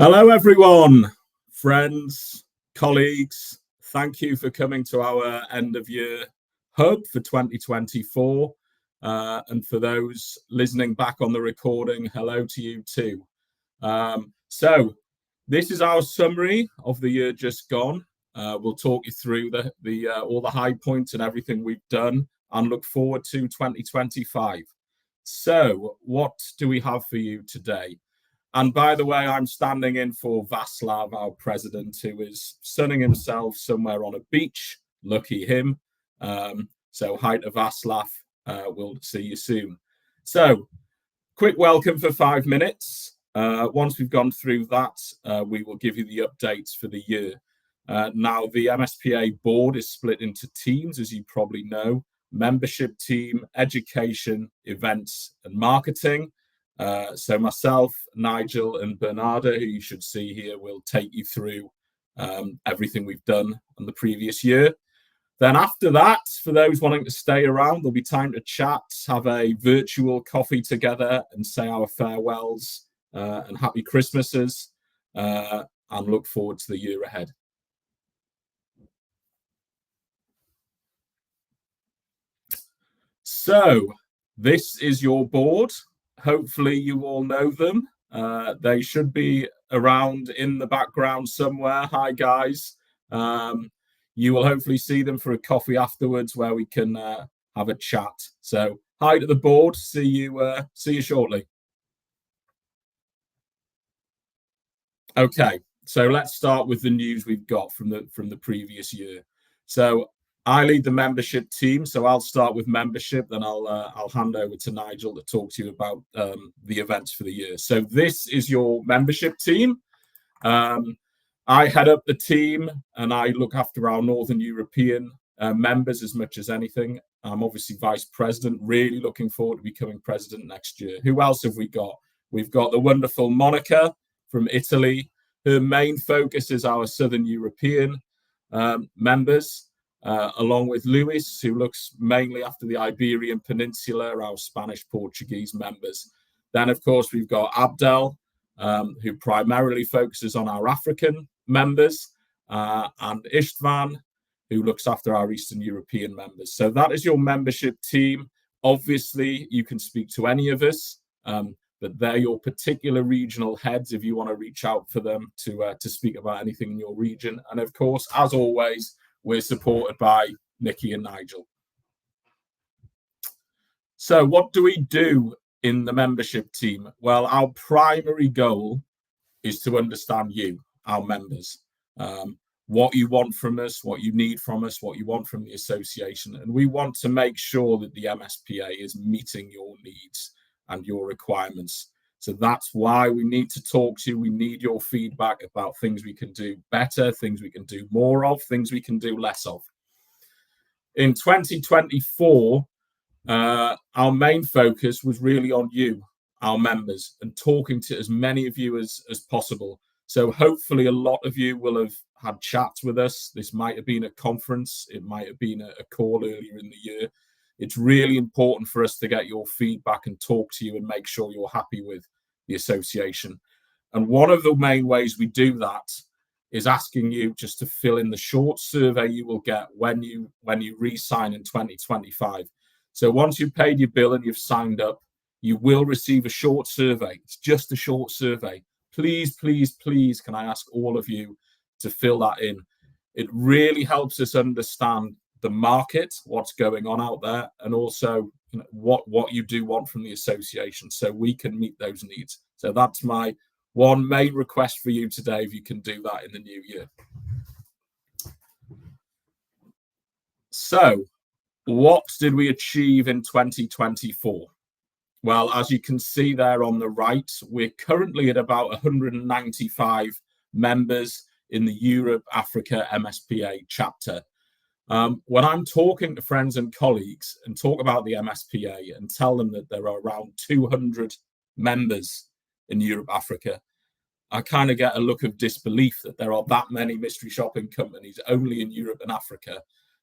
Hello, everyone, friends, colleagues. Thank you for coming to our end of year hub for 2024. And for those listening back on the recording, hello to you too. So this is our summary of the year just gone. We'll talk you through all the high points and everything we've done and look forward to 2025. So what do we have for you today? And by the way, I'm standing in for Václav, our president, who is sunning himself somewhere on a beach. Lucky him. So hi to Václav. We'll see you soon. So quick welcome for 5 minutes. Once we've gone through that, we will give you the updates for the year. Now, the MSPA board is split into teams, as you probably know: membership team, education, events, and marketing. So myself, Nigel, and Bernarda, who you should see here, will take you through everything we've done in the previous year. Then after that, for those wanting to stay around, there'll be time to chat, have a virtual coffee together and say our farewells and happy Christmases, and look forward to the year ahead. So this is your board. Hopefully you all know them. They should be around in the background somewhere. Hi, guys. You will hopefully see them for a coffee afterwards where we can have a chat. So hi to the board. See you shortly. Okay, so let's start with the news we've got from the previous year. So I lead the membership team, so I'll start with membership, then I'll hand over to Nigel to talk to you about the events for the year. So this is your membership team. I head up the team and I look after our Northern European members as much as anything. I'm obviously vice president, really looking forward to becoming president next year. Who else have we got? We've got the wonderful Monica from Italy. Her main focus is our Southern European members. Along with Luis, who looks mainly after the Iberian Peninsula, our Spanish-Portuguese members. Then, of course, we've got Abdel, who primarily focuses on our African members, and Istvan, who looks after our Eastern European members. So that is your membership team. Obviously, you can speak to any of us, but they're your particular regional heads if you want to reach out for them to speak about anything in your region. And, of course, as always, we're supported by Nikky and Nigel. So what do we do in the membership team? Well, our primary goal is to understand you, our members, what you want from us, what you need from us, what you want from the association. And we want to make sure that the MSPA is meeting your needs and your requirements. So that's why we need to talk to you. We need your feedback about things we can do better, things we can do more of, things we can do less of. In 2024, our main focus was really on you, our members, and talking to as many of you as possible. So hopefully a lot of you will have had chats with us. This might have been a conference. It might have been a call earlier in the year. It's really important for us to get your feedback and talk to you and make sure you're happy with the association. And one of the main ways we do that is asking you just to fill in the short survey you will get when you re-sign in 2025. So once you've paid your bill and you've signed up, you will receive a short survey. It's just a short survey. Please, please, please, can I ask all of you to fill that in? It really helps us understand the market, what's going on out there, and also what you do want from the association so we can meet those needs. So that's my one main request for you today, if you can do that in the new year. So what did we achieve in 2024? Well, as you can see there on the right, we're currently at about 195 members in the Europe Africa MSPA chapter. When I'm talking to friends and colleagues and talk about the MSPA and tell them that there are around 200 members in Europe, Africa, I kind of get a look of disbelief that there are that many mystery shopping companies only in Europe and Africa.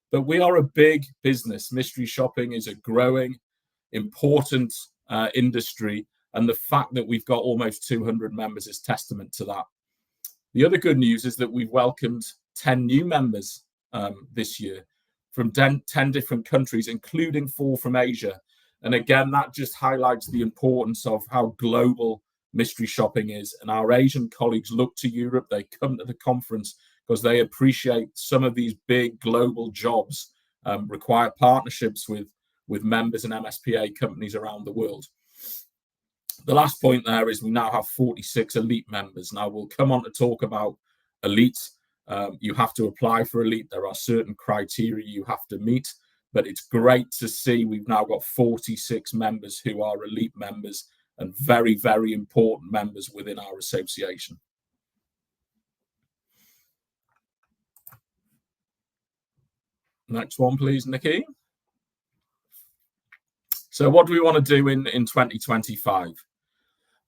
But we are a big business. Mystery shopping is a growing, important industry. And the fact that we've got almost 200 members is testament to that. The other good news is that we've welcomed 10 new members this year from 10 different countries, including 4 from Asia. And again, that just highlights the importance of how global mystery shopping is. And our Asian colleagues look to Europe, they come to the conference because they appreciate some of these big global jobs require partnerships with members and MSPA companies around the world. The last point there is we now have 46 elite members. Now we'll come on to talk about elite. You have to apply for elite. There are certain criteria you have to meet, but it's great to see we've now got 46 members who are elite members and very, very important members within our association. Next one, please, Nikki. So what do we want to do in 2025?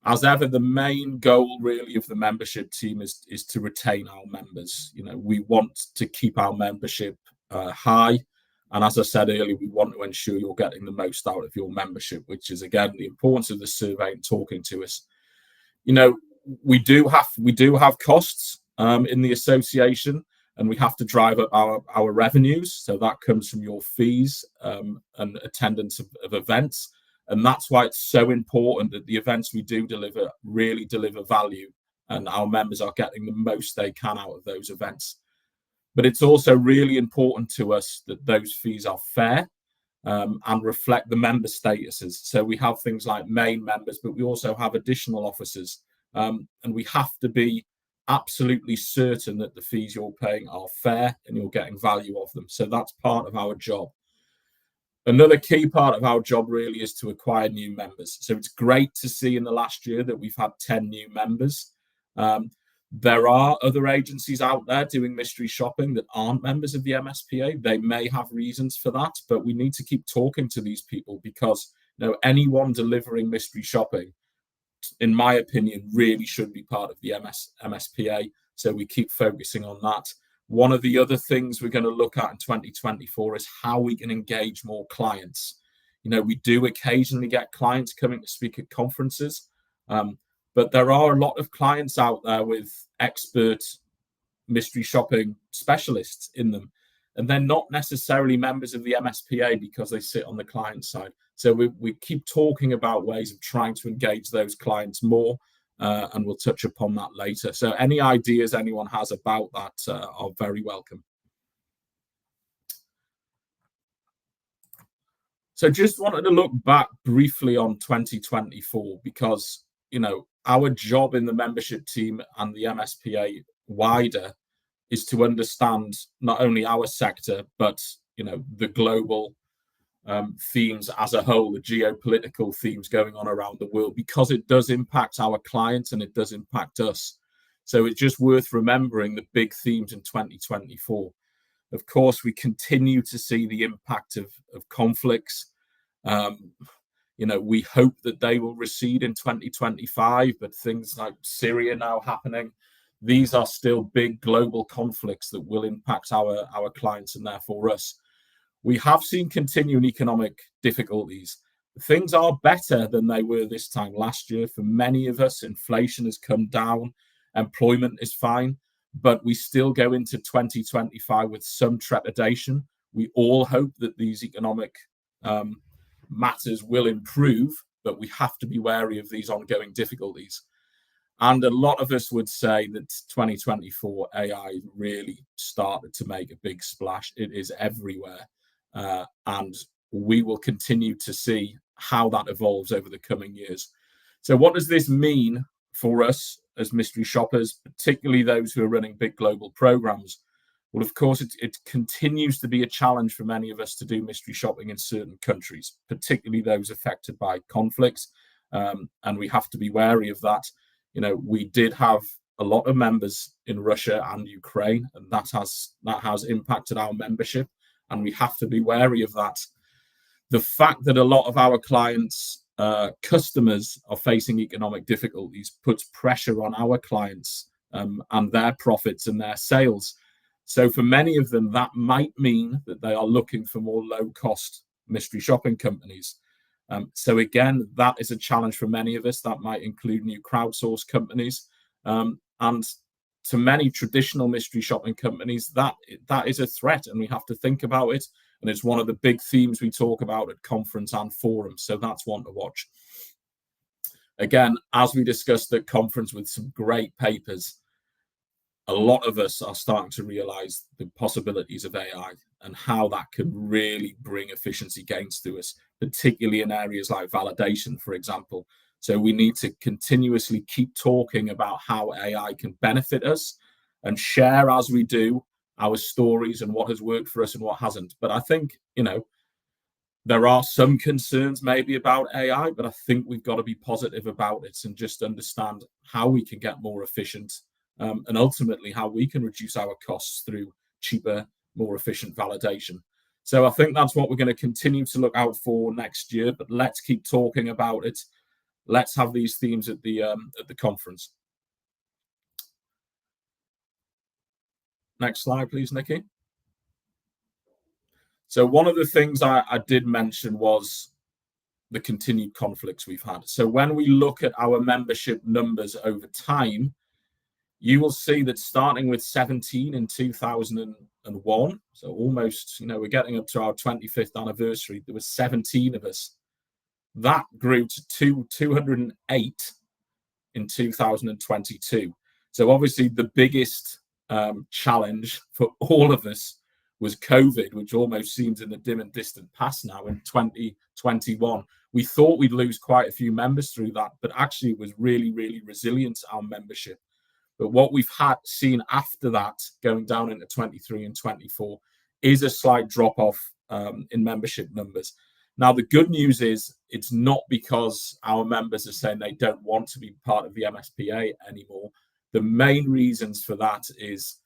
As ever, the main goal really of the membership team is to retain our members. You know, we want to keep our membership high. And as I said earlier, we want to ensure you're getting the most out of your membership, which is, again, the importance of the survey and talking to us. You know, we do have costs in the association, and we have to drive up our revenues. So that comes from your fees and attendance of events. And that's why it's so important that the events we do deliver really deliver value and our members are getting the most they can out of those events. But it's also really important to us that those fees are fair and reflect the member statuses. So we have things like main members, but we also have additional officers. And we have to be absolutely certain that the fees you're paying are fair and you're getting value of them. So that's part of our job. Another key part of our job really is to acquire new members. So it's great to see in the last year that we've had 10 new members. There are other agencies out there doing mystery shopping that aren't members of the MSPA. They may have reasons for that, but we need to keep talking to these people because, you know, anyone delivering mystery shopping, in my opinion, really should be part of the MSPA. So we keep focusing on that. One of the other things we're going to look at in 2024 is how we can engage more clients. You know, we do occasionally get clients coming to speak at conferences, but there are a lot of clients out there with expert mystery shopping specialists in them, and they're not necessarily members of the MSPA because they sit on the client side. So we keep talking about ways of trying to engage those clients more. And we'll touch upon that later. So any ideas anyone has about that are very welcome. So just wanted to look back briefly on 2024 because, you know, our job in the membership team and the MSPA wider is to understand not only our sector, but, you know, the global themes as a whole, the geopolitical themes going on around the world, because it does impact our clients and it does impact us. So it's just worth remembering the big themes in 2024. Of course, we continue to see the impact of conflicts. You know, we hope that they will recede in 2025, but things like Syria now happening, these are still big global conflicts that will impact our clients and therefore us. We have seen continuing economic difficulties. Things are better than they were this time last year. For many of us, inflation has come down, employment is fine, but we still go into 2025 with some trepidation. We all hope that these economic matters will improve, but we have to be wary of these ongoing difficulties. And a lot of us would say that 2024 AI really started to make a big splash. It is everywhere. And we will continue to see how that evolves over the coming years. So what does this mean for us as mystery shoppers, particularly those who are running big global programs? Well, of course, it continues to be a challenge for many of us to do mystery shopping in certain countries, particularly those affected by conflicts. And we have to be wary of that. You know, we did have a lot of members in Russia and Ukraine, and that has impacted our membership, and we have to be wary of that. The fact that a lot of our clients' customers are facing economic difficulties puts pressure on our clients and their profits and their sales. So for many of them, that might mean that they are looking for more low-cost mystery shopping companies. So again, that is a challenge for many of us. That might include new crowdsourced companies. And to many traditional mystery shopping companies, that is a threat, and we have to think about it. And it's one of the big themes we talk about at conference and forums. So that's one to watch. Again, as we discussed at conference with some great papers, a lot of us are starting to realize the possibilities of AI and how that can really bring efficiency gains to us, particularly in areas like validation, for example. So we need to continuously keep talking about how AI can benefit us and share as we do our stories and what has worked for us and what hasn't. But I think, there are some concerns maybe about AI, but I think we've got to be positive about it and just understand how we can get more efficient, and ultimately how we can reduce our costs through cheaper, more efficient validation. So I think that's what we're going to continue to look out for next year, but let's keep talking about it. Let's have these themes at the conference. Next slide, please, Nikki. So one of the things I did mention was the continued conflicts we've had. So when we look at our membership numbers over time, you will see that starting with 17 in 2001, so almost, we're getting up to our 25th anniversary, there was 17 of us. That grew to 208 in 2022. So obviously the biggest challenge for all of us was COVID, which almost seems in the dim and distant past now in 2021. We thought we'd lose quite a few members through that, but actually it was really, really resilient, our membership. But what we've seen after that, going down into 23 and 24, is a slight drop off in membership numbers. Now, the good news is it's not because our members are saying they don't want to be part of the MSPA anymore. The main reasons for that is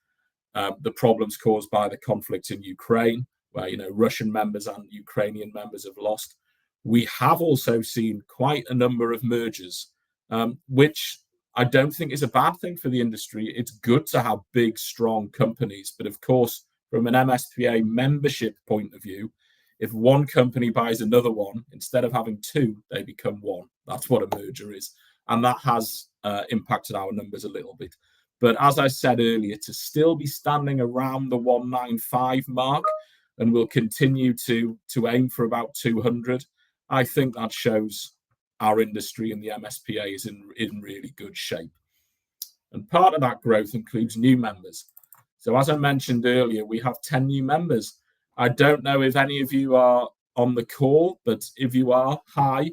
the problems caused by the conflict in Ukraine, where Russian members and Ukrainian members have lost. We have also seen quite a number of mergers, which I don't think is a bad thing for the industry. It's good to have big, strong companies. But of course, from an MSPA membership point of view, if one company buys another one, instead of having two, they become one. That's what a merger is. And that has impacted our numbers a little bit. But as I said earlier, to still be standing around the 195 mark, and we'll continue to aim for about 200, I think that shows our industry and the MSPA is in really good shape. And part of that growth includes new members. So as I mentioned earlier, we have 10 new members. I don't know if any of you are on the call, but if you are, hi,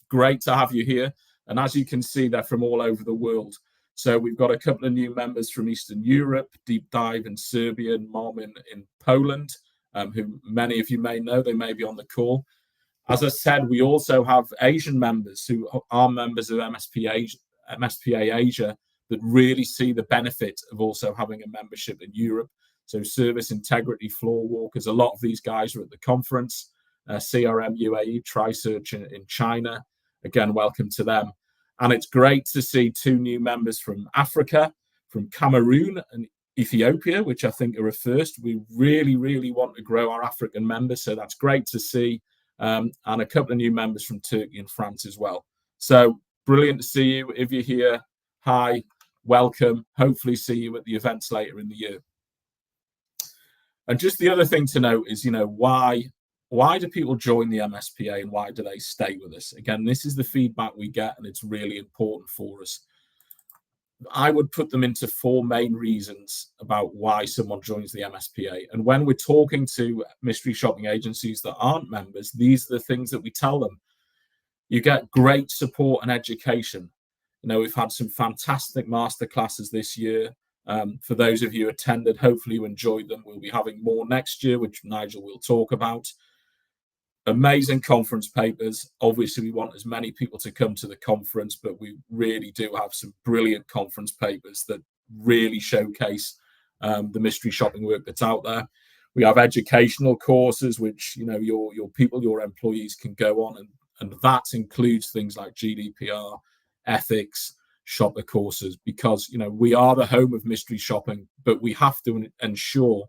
great to have you here. And as you can see, they're from all over the world. So we've got a couple of new members from Eastern Europe, Deep Dive in Serbia, and Mom in Poland, who many of you may know. They may be on the call. As I said, we also have Asian members who are members of MSPA Asia that really see the benefit of also having a membership in Europe. So Service Integrity, Floor Walkers, a lot of these guys are at the conference. CRM UAE, TriSearch in China. Again, welcome to them. And it's great to see two new members from Africa, from Cameroon and Ethiopia, which I think are a first. We really, really want to grow our African members, so that's great to see. And a couple of new members from Turkey and France as well. So brilliant to see you. If you're here, hi, welcome. Hopefully see you at the events later in the year. And just the other thing to note is, why do people join the MSPA and why do they stay with us? Again, this is the feedback we get, and it's really important for us. I would put them into four main reasons about why someone joins the MSPA. And when we're talking to mystery shopping agencies that aren't members, these are the things that we tell them. You get great support and education. We've had some fantastic masterclasses this year. For those of you who attended, hopefully you enjoyed them. We'll be having more next year, which Nigel will talk about. Amazing conference papers. Obviously, we want as many people to come to the conference, but we really do have some brilliant conference papers that really showcase the mystery shopping work that's out there. We have educational courses, which your people, your employees can go on, and that includes things like GDPR, ethics, shopper courses, because we are the home of mystery shopping, but we have to ensure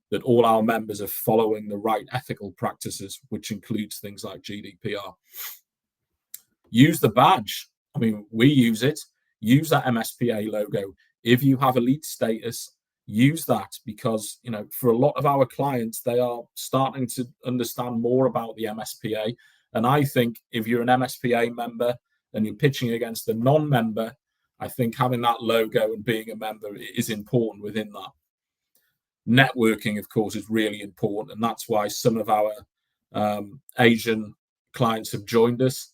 that all our members are following the right ethical practices, which includes things like GDPR. Use the badge. We use it. Use that MSPA logo. if you have elite status, use that, because for a lot of our clients, they are starting to understand more about the MSPA. And I think if you're an MSPA member and you're pitching against a non-member, I think having that logo and being a member is important within that. Networking, of course, is really important, and that's why some of our Asian clients have joined us.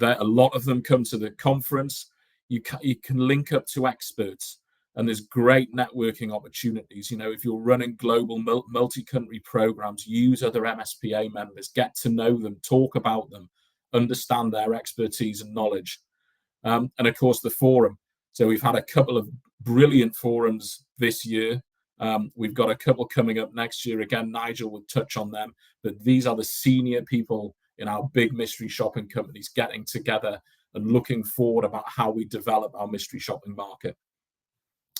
A lot of them come to the conference. You can link up to experts, and there's great networking opportunities. If you're running global multi-country programs, use other MSPA members, get to know them, talk about them, understand their expertise and knowledge. And of course, the forum. So we've had a couple of brilliant forums this year. We've got a couple coming up next year. Again, Nigel will touch on them, but these are the senior people in our big mystery shopping companies getting together and looking forward about how we develop our mystery shopping market.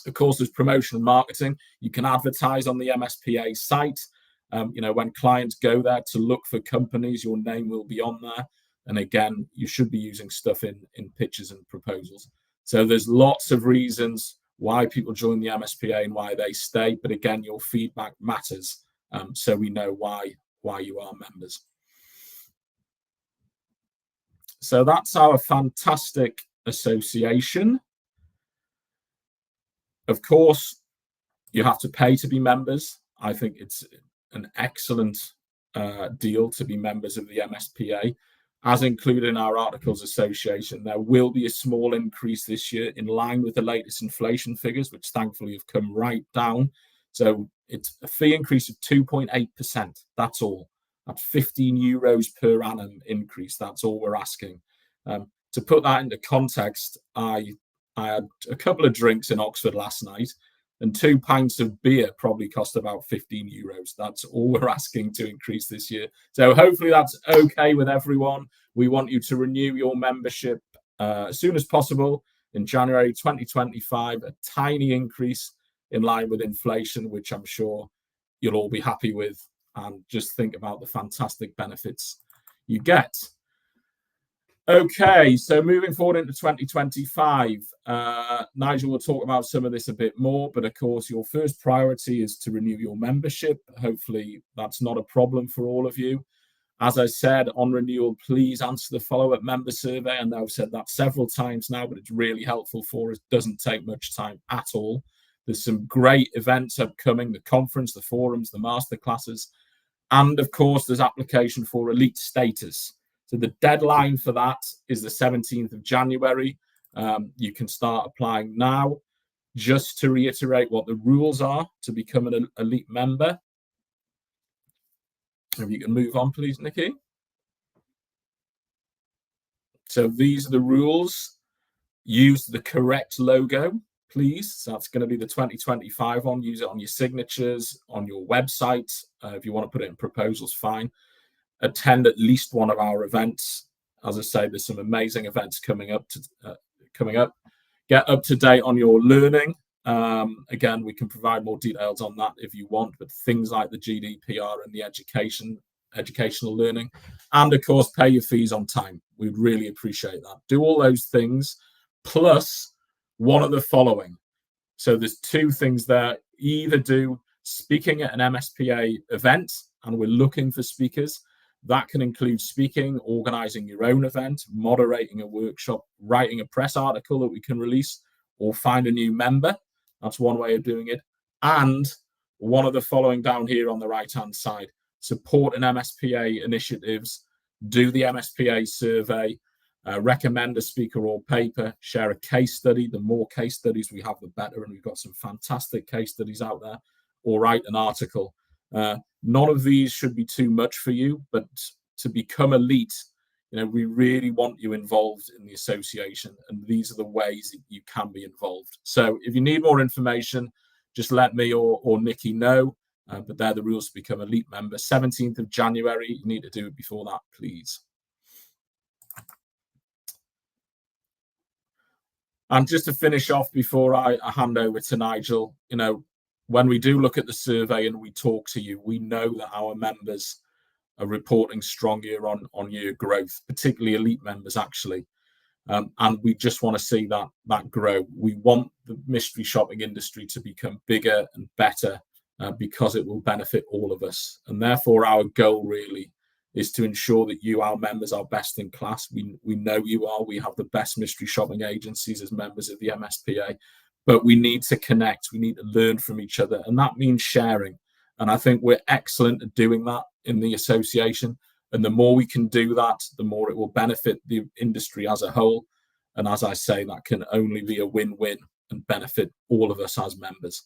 Of course, there's promotion and marketing. You can advertise on the MSPA site. When clients go there to look for companies, your name will be on there. And again, you should be using stuff in pitches and proposals. So there's lots of reasons why people join the MSPA and why they stay. But again, your feedback matters, so we know why you are members. So that's our fantastic association. Of course, you have to pay to be members. I think it's an excellent deal to be members of the MSPA. As included in our Articles Association, there will be a small increase this year in line with the latest inflation figures, which thankfully have come right down. So it's a fee increase of 2.8%. That's all. That's €15 per annum increase. That's all we're asking. To put that into context, I had a couple of drinks in Oxford last night, and 2 pints of beer probably cost about €15. That's all we're asking to increase this year. So hopefully that's okay with everyone. We want you to renew your membership as soon as possible in January 2025, a tiny increase in line with inflation, which I'm sure you'll all be happy with, and just think about the fantastic benefits you get. Okay, so moving forward into 2025, Nigel will talk about some of this a bit more, but of course, your first priority is to renew your membership. Hopefully, that's not a problem for all of you. As I said, on renewal, please answer the follow-up member survey. And I've said that several times now, but it's really helpful for us. Doesn't take much time at all. There's some great events upcoming, the conference, the forums, the masterclasses. And of course, there's application for elite status. So the deadline for that is the 17th of January. You can start applying now. Just to reiterate what the rules are to become an elite member. If you can move on, please, Nikki. So these are the rules. Use the correct logo, please. So that's going to be the 2025 one. Use it on your signatures, on your website. If you want to put it in proposals, fine. Attend at least one of our events. As I say, there's some amazing events coming up. Get up to date on your learning. Again, we can provide more details on that if you want, but things like the GDPR and the educational learning, and of course, pay your fees on time. We'd really appreciate that. Do all those things, plus one of the following. So there's 2 things there. Either do speaking at an MSPA event, and we're looking for speakers. That can include speaking, organizing your own event, moderating a workshop, writing a press article that we can release, or find a new member. That's one way of doing it. And one of the following down here on the right-hand side: support an MSPA initiatives, do the MSPA survey, recommend a speaker or paper, share a case study. The more case studies we have, the better. And we've got some fantastic case studies out there. Or write an article. None of these should be too much for you, but to become elite, we really want you involved in the association, and these are the ways that you can be involved. So if you need more information, just let me or Nikki know, but they're the rules to become elite member. 17th of January, you need to do it before that, please. And just to finish off before I hand over to Nigel, when we do look at the survey and we talk to you, we know that our members are reporting strong year-on-year growth, particularly elite members, actually. And we just want to see that grow. We want the mystery shopping industry to become bigger and better because it will benefit all of us. And therefore, our goal really is to ensure that you, our members, are best in class. We know you are. We have the best mystery shopping agencies as members of the MSPA, but we need to connect. We need to learn from each other, and that means sharing. And I think we're excellent at doing that in the association. And the more we can do that, the more it will benefit the industry as a whole. And as I say, that can only be a win-win and benefit all of us as members.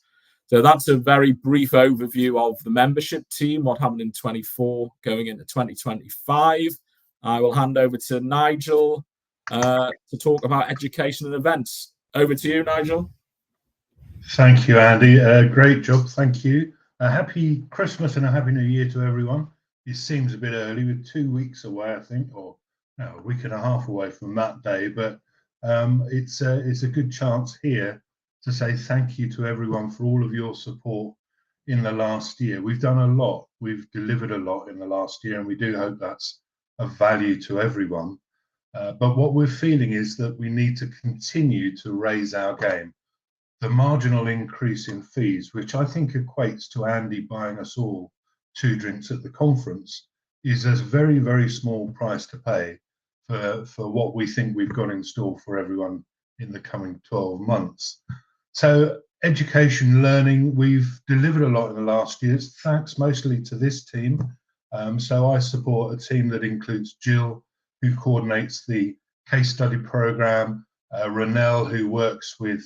So that's a very brief overview of the membership team, what happened in 24 going into 2025. I will hand over to Nigel to talk about education and events. Over to you, Nigel. Thank you, Andy. Great job. Thank you. Happy Christmas and a Happy New Year to everyone. It seems a bit early. We're 2 weeks away, I think, or no, a week and a half away from that day. But it's a good chance here to say thank you to everyone for all of your support in the last year. We've done a lot. We've delivered a lot in the last year, and we do hope that's of value to everyone. But what we're feeling is that we need to continue to raise our game. The marginal increase in fees, which I think equates to Andy buying us all 2 drinks at the conference, is a very, very small price to pay for what we think we've got in store for everyone in the coming 12 months. So education, learning, we've delivered a lot in the last year, thanks mostly to this team. So I support a team that includes Jill, who coordinates the case study program, Ranel, who works with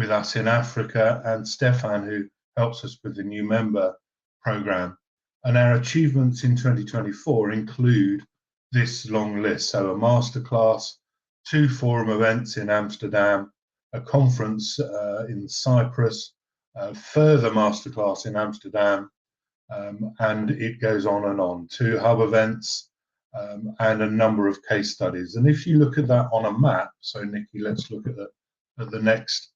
us in Africa, and Stefan, who helps us with the new member program. And our achievements in 2024 include this long list. So a masterclass, 2 forum events in Amsterdam, a conference in Cyprus, a further masterclass in Amsterdam, and it goes on, 2 hub events, and a number of case studies. And if you look at that on a map, so Nikki, let's look at the next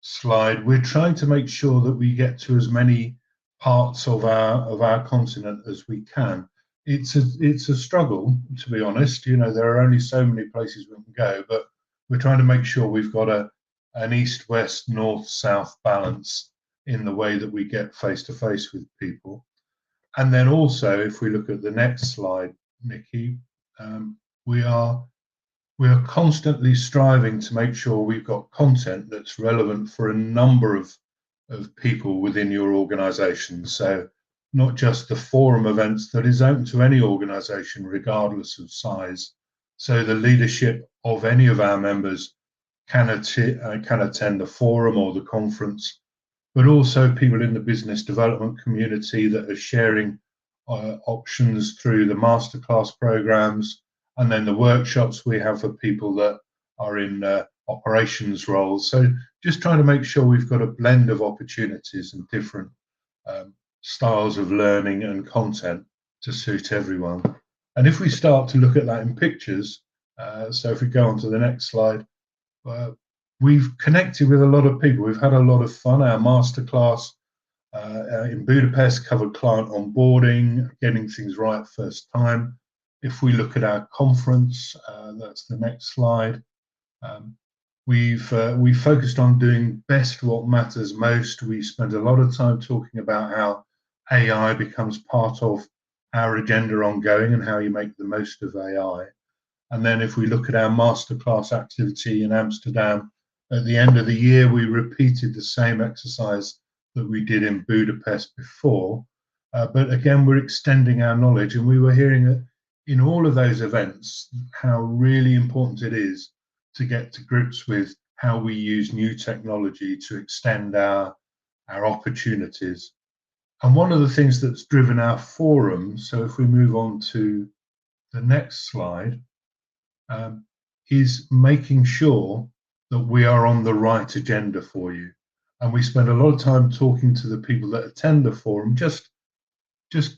slide. We're trying to make sure that we get to as many parts of our continent as we can. It's a struggle, to be honest. You know, there are only so many places we can go, but we're trying to make sure we've got an east-west, north-south balance in the way that we get face-to-face with people. And then also, if we look at the next slide, Nikki, we are constantly striving to make sure we've got content that's relevant for a number of people within your organisation. So not just the forum events that is open to any organisation, regardless of size. So the leadership of any of our members can attend the forum or the conference, but also people in the business development community that are sharing options through the masterclass programs, and then the workshops we have for people that are in operations roles. So just trying to make sure we've got a blend of opportunities and different styles of learning and content to suit everyone. And if we start to look at that in pictures, so if we go on to the next slide, we've connected with a lot of people. We've had a lot of fun. Our masterclass in Budapest covered client onboarding, getting things right first time. If we look at our conference, that's the next slide. We've focused on doing best what matters most. We spend a lot of time talking about how AI becomes part of our agenda ongoing and how you make the most of AI. And then if we look at our masterclass activity in Amsterdam, at the end of the year, we repeated the same exercise that we did in Budapest before. But again, we're extending our knowledge, and we were hearing in all of those events how really important it is to get to grips with how we use new technology to extend our opportunities. And one of the things that's driven our forum, so if we move on to the next slide, is making sure that we are on the right agenda for you. And we spend a lot of time talking to the people that attend the forum, just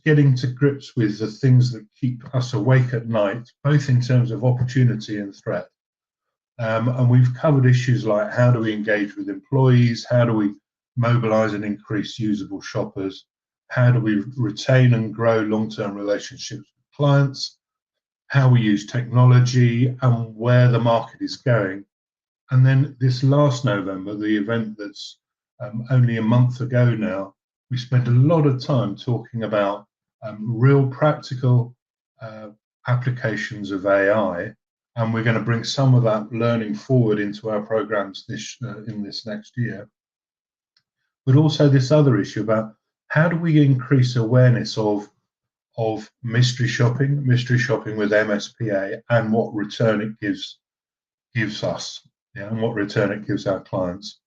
getting to grips with the things that keep us awake at night, both in terms of opportunity and threat. And we've covered issues like how do we engage with employees, how do we mobilize and increase usable shoppers, how do we retain and grow long-term relationships with clients, how we use technology and where the market is going. And then this last November, the event that's only a month ago now, we spent a lot of time talking about real practical applications of AI, and we're going to bring some of that learning forward into our programs in this next year. But also this other issue about how do we increase awareness of mystery shopping with MSPA, and what return it gives us, yeah, and what return it gives our clients.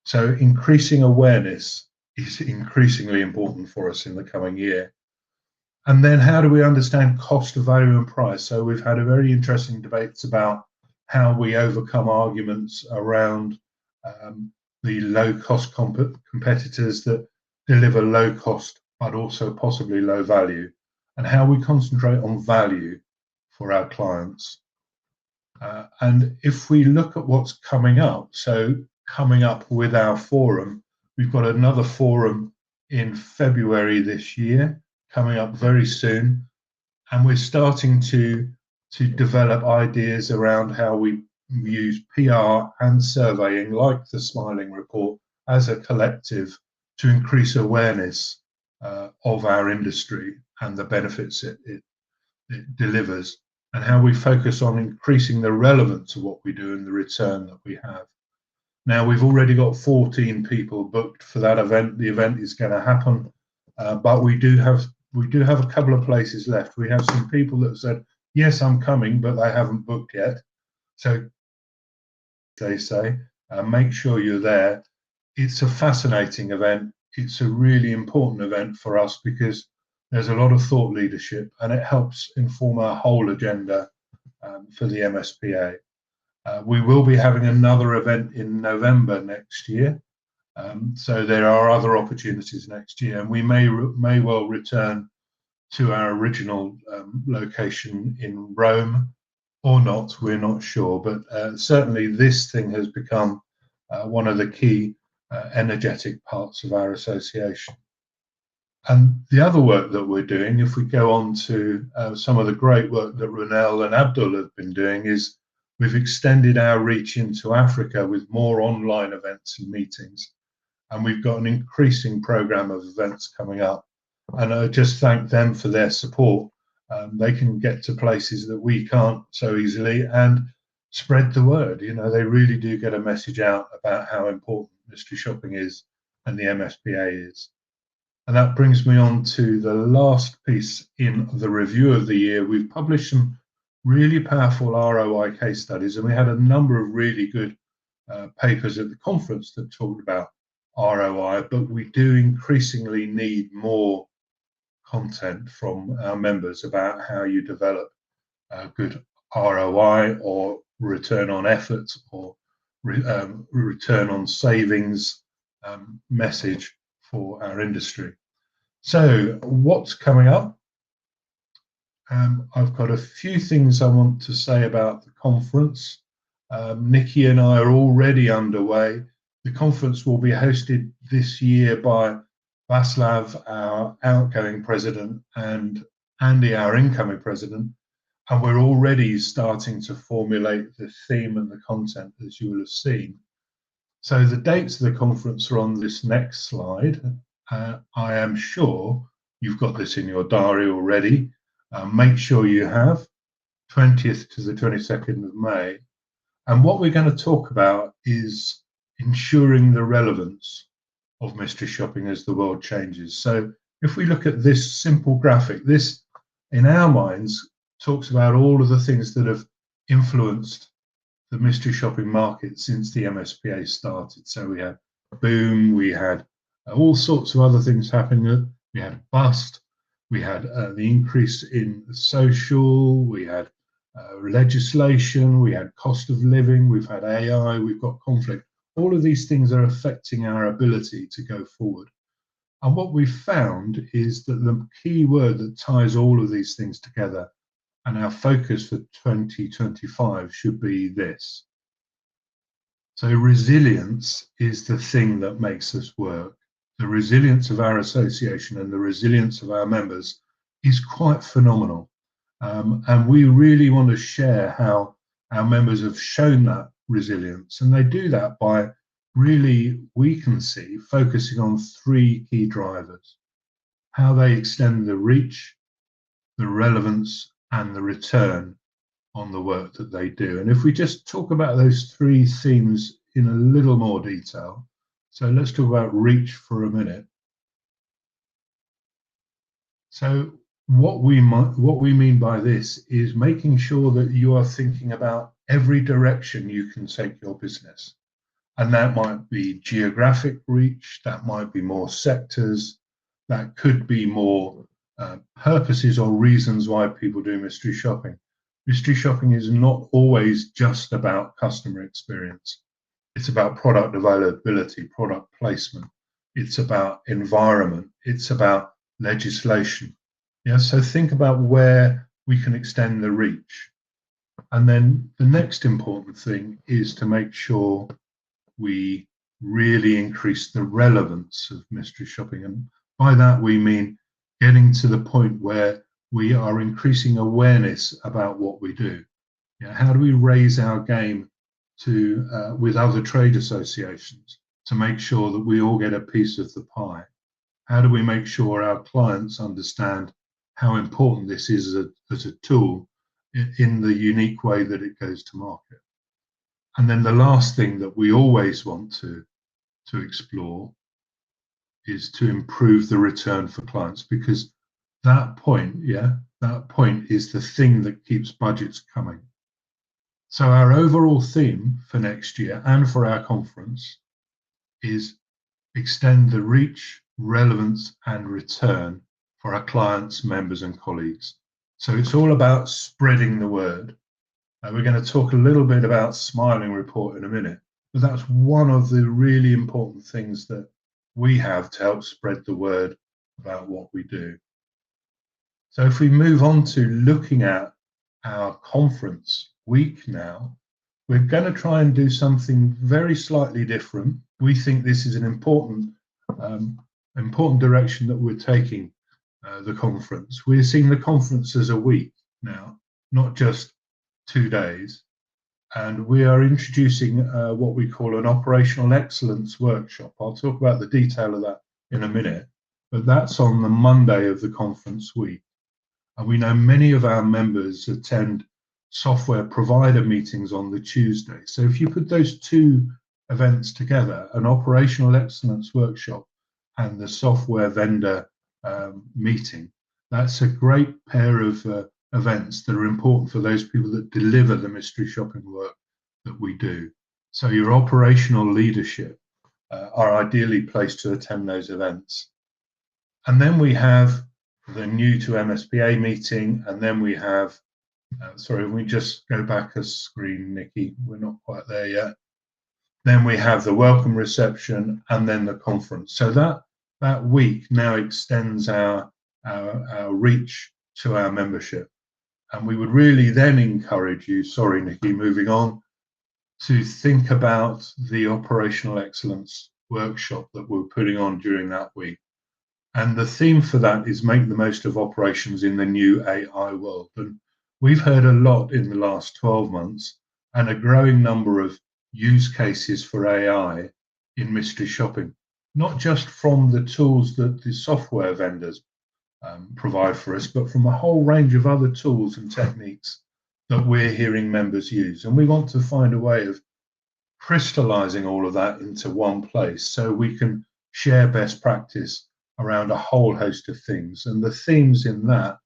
So increasing awareness is increasingly important for us in the coming year. And then how do we understand cost of value and price? So we've had a very interesting debates about how we overcome arguments around the low-cost competitors that deliver low cost but also possibly low value, and how we concentrate on value for our clients. And if we look at what's coming up, so coming up with our forum, we've got another forum in February this year, coming up very soon, and we're starting to develop ideas around how we use PR and surveying, like the Smiling Report, as a collective to increase awareness of our industry and the benefits it delivers, and how we focus on increasing the relevance of what we do and the return that we have. Now, we've already got 14 people booked for that event. The event is going to happen, but we do have a couple of places left. We have some people that have said, yes, I'm coming, but they haven't booked yet. So they say, make sure you're there. It's a fascinating event. It's a really important event for us because there's a lot of thought leadership, and it helps inform our whole agenda for the MSPA. We will be having another event in November next year. So there are other opportunities next year, and we may well return to our original location in Rome or not, we're not sure, but certainly this thing has become one of the key energetic parts of our association. And the other work that we're doing, if we go on to some of the great work that Ronel and Abdul have been doing, is we've extended our reach into Africa with more online events and meetings. And we've got an increasing program of events coming up. And I just thank them for their support. They can get to places that we can't so easily and spread the word. You know, they really do get a message out about how important mystery shopping is and the MSPA is. And that brings me on to the last piece in the review of the year. We've published some really powerful ROI case studies, and we had a number of really good papers at the conference that talked about ROI, but we do increasingly need more content from our members about how you develop good ROI or return on effort or return on savings message for our industry. So what's coming up? I've got a few things I want to say about the conference. Nikki and I are already underway. The conference will be hosted this year by Václav, our outgoing president, and Andy, our incoming president. And we're already starting to formulate the theme and the content, as you will have seen. So the dates of the conference are on this next slide. I am sure you've got this in your diary already. Make sure you have 20th to the 22nd of May. And what we're going to talk about is ensuring the relevance of mystery shopping as the world changes. So if we look at this simple graphic, this in our minds talks about all of the things that have influenced the mystery shopping market since the MSPA started. So we had boom, we had all sorts of other things happening. We had bust, we had the increase in social, we had legislation, we had cost of living, we've had AI, we've got conflict. All of these things are affecting our ability to go forward. And what we've found is that the key word that ties all of these things together and our focus for 2025 should be this. So resilience is the thing that makes us work. The resilience of our association and the resilience of our members is quite phenomenal. And we really want to share how our members have shown that resilience. And they do that by really, we can see, focusing on three key drivers: how they extend the reach, the relevance, and the return on the work that they do. And if we just talk about those three themes in a little more detail, so let's talk about reach for a minute. So what we mean by this is making sure that you are thinking about every direction you can take your business. And that might be geographic reach, that might be more sectors, that could be more purposes or reasons why people do mystery shopping. Mystery shopping is not always just about customer experience. It's about product availability, product placement. It's about environment. It's about legislation. Yeah, so think about where we can extend the reach. And then the next important thing is to make sure we really increase the relevance of mystery shopping. And by that, we mean getting to the point where we are increasing awareness about what we do. Yeah, how do we raise our game to with other trade associations to make sure that we all get a piece of the pie? How do we make sure our clients understand how important this is as a tool in the unique way that it goes to market? And then the last thing that we always want to explore is to improve the return for clients, because that point is the thing that keeps budgets coming. So our overall theme for next year and for our conference is extend the reach, relevance, and return for our clients, members, and colleagues. So it's all about spreading the word. We're going to talk a little bit about Smiling Report in a minute, but that's one of the really important things that we have to help spread the word about what we do. So if we move on to looking at our conference week now, we're going to try and do something very slightly different. We think this is an important direction that we're taking the conference. We're seeing the conference as a week now, not just 2 days. And we are introducing what we call an operational excellence workshop. I'll talk about the detail of that in a minute, but that's on the Monday of the conference week. And we know many of our members attend software provider meetings on the Tuesday. So if you put those two events together, an operational excellence workshop and the software vendor meeting, that's a great pair of events that are important for those people that deliver the mystery shopping work that we do. So your operational leadership are ideally placed to attend those events. And then we have the new to MSPA meeting, and then we have, sorry, we just go back a screen, Nikki, we're not quite there yet. Then we have the welcome reception and then the conference. So that week now extends our reach to our membership. And we would really then encourage you, sorry, Nikki, moving on, to think about the operational excellence workshop that we're putting on during that week. And the theme for that is make the most of operations in the new AI world. And we've heard a lot in the last 12 months and a growing number of use cases for AI in mystery shopping, not just from the tools that the software vendors provide for us, but from a whole range of other tools and techniques that we're hearing members use. And we want to find a way of crystallizing all of that into one place so we can share best practice around a whole host of things. And the themes in that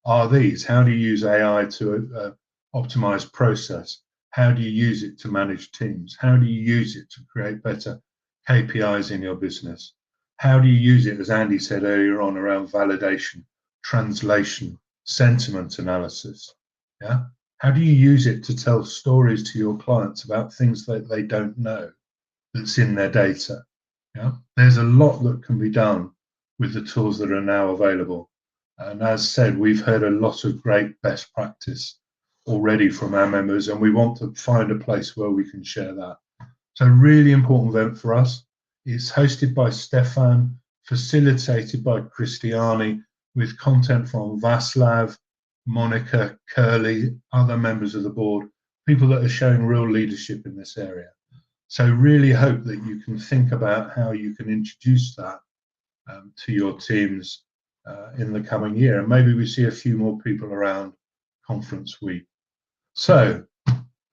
are these: how do you use AI to optimize process? How do you use it to manage teams? How do you use it to create better KPIs in your business? How do you use it, as Andy said earlier on, around validation, translation, sentiment analysis? Yeah. How do you use it to tell stories to your clients about things that they don't know that's in their data? Yeah. There's a lot that can be done with the tools that are now available. And as said, we've heard a lot of great best practice already from our members, and we want to find a place where we can share that. So really important event for us. It's hosted by Stefan, facilitated by Christiani, with content from Vaslav, Monica, Curly, other members of the board, people that are showing real leadership in this area. So really hope that you can think about how you can introduce that to your teams in the coming year. And maybe we see a few more people around conference week. So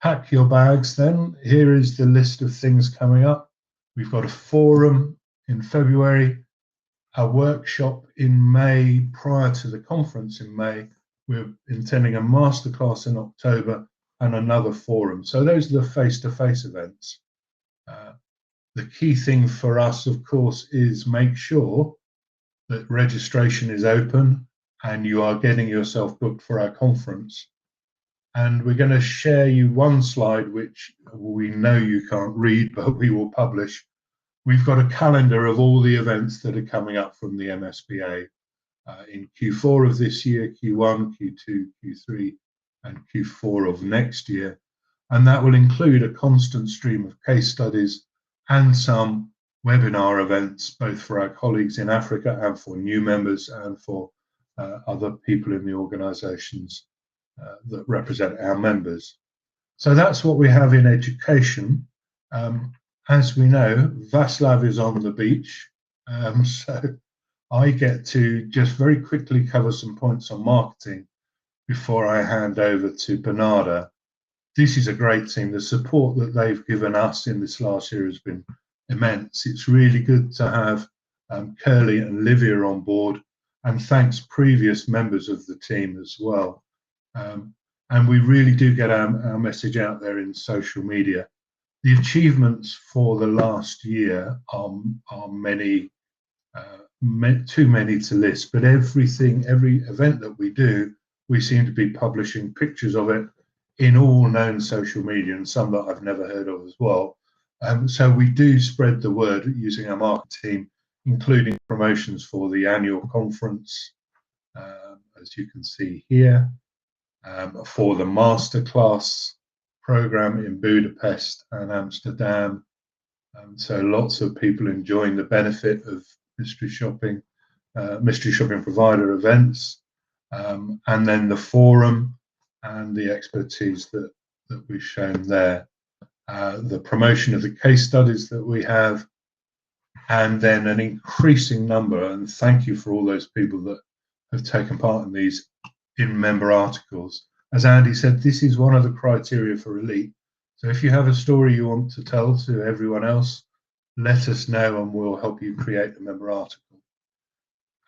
pack your bags then. Here is the list of things coming up. We've got a forum in February, a workshop in May prior to the conference in May. We're intending a masterclass in October and another forum. So those are the face-to-face events. The key thing for us, of course, is make sure that registration is open and you are getting yourself booked for our conference. And we're going to share you one slide, which we know you can't read, but we will publish. We've got a calendar of all the events that are coming up from the MSPA in Q4 of this year, Q1, Q2, Q3, and Q4 of next year. And that will include a constant stream of case studies and some webinar events, both for our colleagues in Africa and for new members and for other people in the organizations that represent our members. So that's what we have in education. As we know, Václav is on the beach, so I get to just very quickly cover some points on marketing before I hand over to Bernarda. This is a great team. The support that they've given us in this last year has been immense. It's really good to have Curly and Livia on board, and thanks previous members of the team as well. And we really do get our message out there in social media. The achievements for the last year are many, too many to list, but every event that we do, we seem to be publishing pictures of it in all known social media, and some that I've never heard of as well. So we do spread the word using our marketing team, including promotions for the annual conference, as you can see here, for the masterclass program in Budapest and Amsterdam. So lots of people enjoying the benefit of mystery shopping provider events, and then the forum and the expertise that we've shown there, the promotion of the case studies that we have, and then an increasing number, and thank you for all those people that have taken part in these in-member articles. As Andy said, this is one of the criteria for elite. So if you have a story you want to tell to everyone else, let us know and we'll help you create a member article.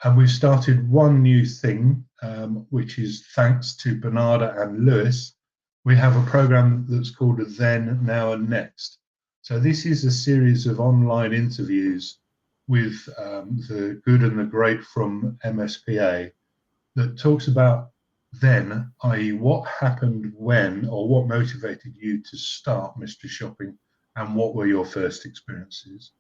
And we've started one new thing, which is thanks to Bernarda and Lewis. We have a program that's called Then, Now and Next. So this is a series of online interviews with the good and the great from MSPA that talks about then, i.e. what happened when, or what motivated you to start mystery shopping, and what were your first experiences.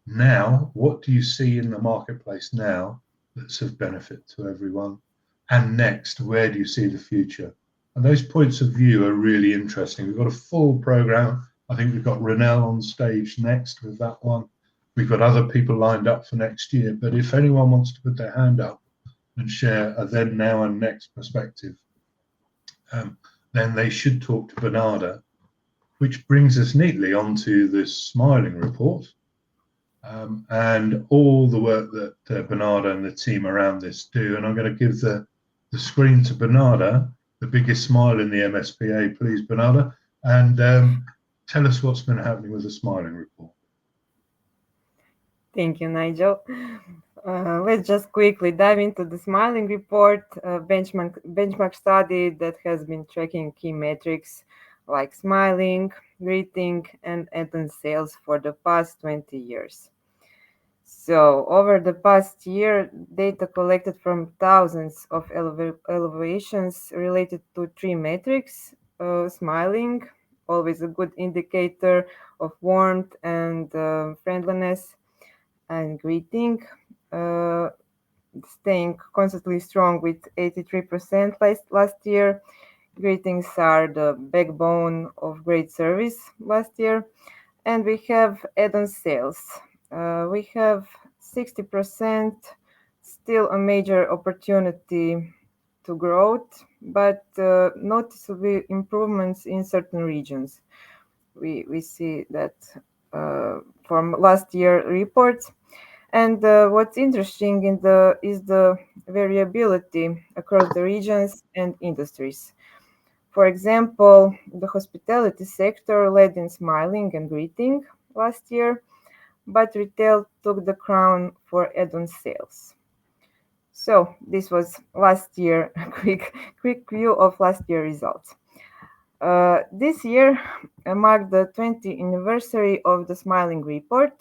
Now, what do you see in the marketplace now that's of benefit to everyone? And next, where do you see the future? And those points of view are really interesting. We've got a full program. I think we've got Renelle on stage next with that one. We've got other people lined up for next year. But if anyone wants to put their hand up and share a then, now and next perspective, then they should talk to Bernarda, which brings us neatly onto the smiling report. And all the work that Bernarda and the team around this do. And I'm going to give the screen to Bernarda, the biggest smile in the MSPA, please, Bernarda, and tell us what's been happening with the smiling report. Thank you, Nigel. Let's just quickly dive into the smiling report, benchmark study that has been tracking key metrics like smiling, greeting, and add-on sales for the past 20 years. So over the past year, data collected from thousands of evaluations related to three metrics: smiling, always a good indicator of warmth and friendliness, and greeting, staying constantly strong with 83% last year. Greetings are the backbone of great service last year. And we have add-on sales. We have 60%, still a major opportunity to growth. but noticeable improvements in certain regions. We see that from last year reports. And what's interesting is the variability across the regions and industries. For example, the hospitality sector led in smiling and greeting last year, but retail took the crown for add-on sales. So this was last year, a quick view of last year results. This year marked the 20th anniversary of the Smiling Report,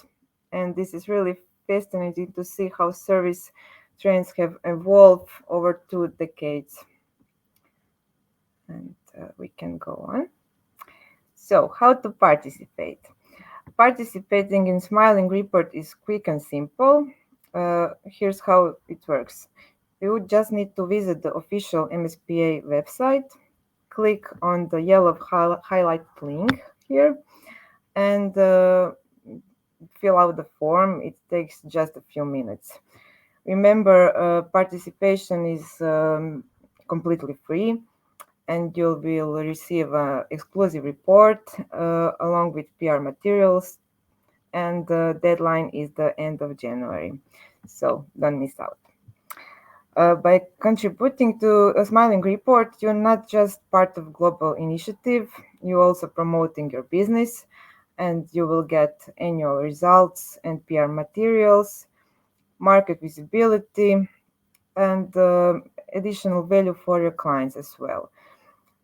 and this is really fascinating to see how service trends have evolved over 2 decades. And we can go on. So, how to participate? Participating in Smiling Report is quick and simple. Here's how it works. You would just need to visit the official MSPA website, click on the yellow highlight link here, and fill out the form. It takes just a few minutes. Remember, participation is completely free, and you will receive an exclusive report along with PR materials, and the deadline is the end of January, so don't miss out. By contributing to a Smiling Report, you're not just part of global initiative, you're also promoting your business, and you will get annual results and PR materials, market visibility, and additional value for your clients as well.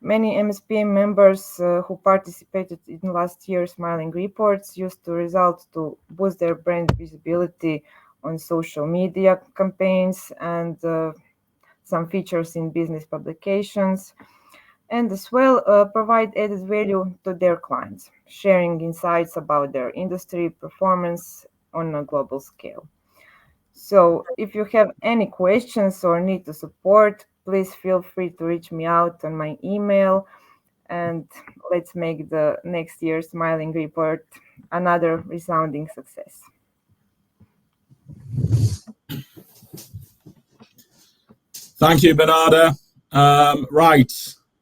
Many MSPA members who participated in last year's Smiling Reports used the results to boost their brand visibility on social media campaigns and some features in business publications, and as well provide added value to their clients, sharing insights about their industry performance on a global scale. So if you have any questions or need to support, please feel free to reach me out on my email, and let's make the next year's Smiling Report another resounding success. Thank you, Bernarda. Right,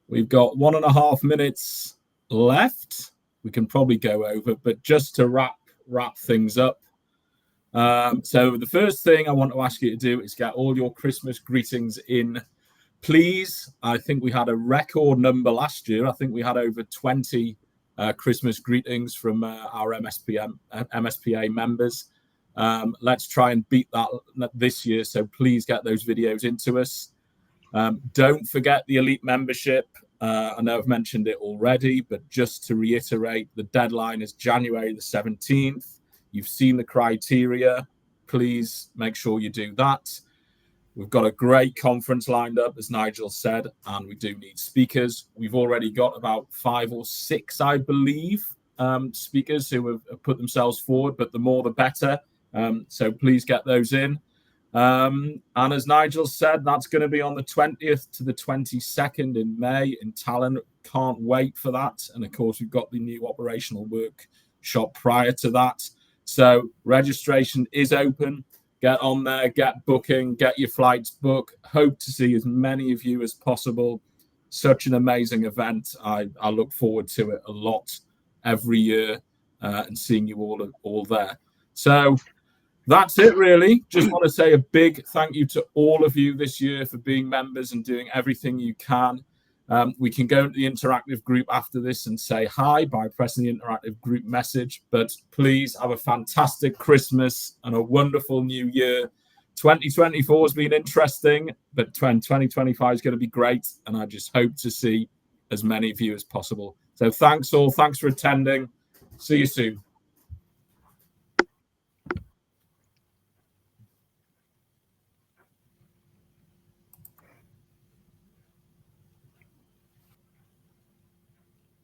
we've got 1.5 minutes left. We can probably go over, but just to wrap things up. So the first thing I want to ask you to do is get all your Christmas greetings in, please. I think we had a record number last year. I think we had over 20 Christmas greetings from our MSPA members. Let's try and beat that this year. So please get those videos into us. Don't forget the elite membership. I know I've mentioned it already, but just to reiterate, the deadline is January the 17th. You've seen the criteria. Please make sure you do that. We've got a great conference lined up, as Nigel said, and we do need speakers. We've already got about 5 or 6, I believe, speakers who have put themselves forward, but the more the better. So please get those in. And as Nigel said, that's going to be on the 20th to the 22nd in May in Tallinn. Can't wait for that. And of course, we've got the new operational workshop prior to that. So registration is open. Get on there, get booking, get your flights booked. Hope to see as many of you as possible. Such an amazing event. I look forward to it a lot every year and seeing you all there. So that's it, really. Just want to say a big thank you to all of you this year for being members and doing everything you can. We can go into the interactive group after this and say hi by pressing the interactive group message. But please have a fantastic Christmas and a wonderful new year. 2024 has been interesting, but 2025 is going to be great. And I just hope to see as many of you as possible. So thanks all. Thanks for attending. See you soon.